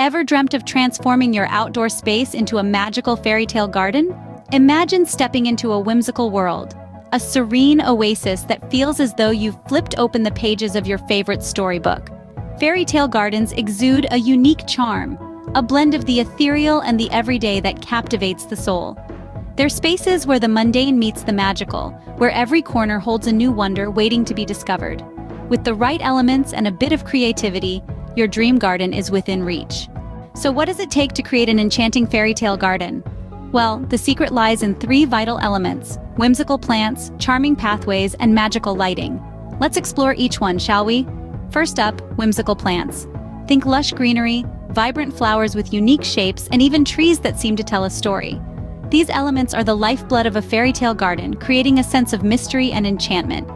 Ever dreamt of transforming your outdoor space into a magical fairy tale garden? Imagine stepping into a whimsical world, a serene oasis that feels as though you've flipped open the pages of your favorite storybook. Fairy tale gardens exude a unique charm, a blend of the ethereal and the everyday that captivates the soul. They're spaces where the mundane meets the magical, where every corner holds a new wonder waiting to be discovered. With the right elements and a bit of creativity, your dream garden is within reach. So what does it take to create an enchanting fairy tale garden? Well, the secret lies in three vital elements: whimsical plants, charming pathways, and magical lighting. Let's explore each one, shall we? First up, whimsical plants. Think lush greenery, vibrant flowers with unique shapes, and even trees that seem to tell a story. These elements are the lifeblood of a fairy tale garden, creating a sense of mystery and enchantment.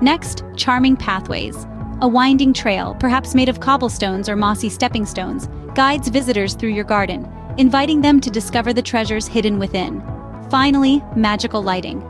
Next, charming pathways. A winding trail, perhaps made of cobblestones or mossy stepping stones, guides visitors through your garden, inviting them to discover the treasures hidden within. Finally, magical lighting.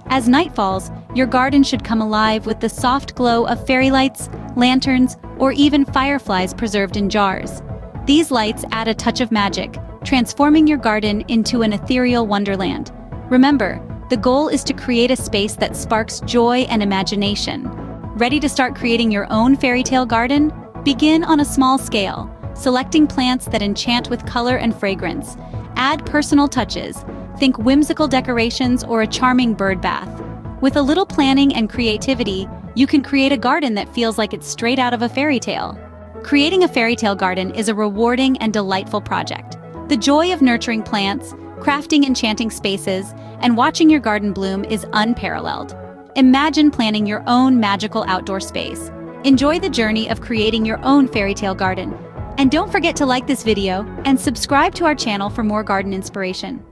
As night falls, your garden should come alive with the soft glow of fairy lights, lanterns, or even fireflies preserved in jars. These lights add a touch of magic, transforming your garden into an ethereal wonderland. Remember, the goal is to create a space that sparks joy and imagination. Ready to start creating your own fairy tale garden? Begin on a small scale, selecting plants that enchant with color and fragrance. Add personal touches. Think whimsical decorations or a charming bird bath. With a little planning and creativity, you can create a garden that feels like it's straight out of a fairy tale. Creating a fairy tale garden is a rewarding and delightful project. The joy of nurturing plants, crafting enchanting spaces, and watching your garden bloom is unparalleled. Imagine planning your own magical outdoor space. Enjoy the journey of creating your own fairy tale garden. And don't forget to like this video and subscribe to our channel for more garden inspiration.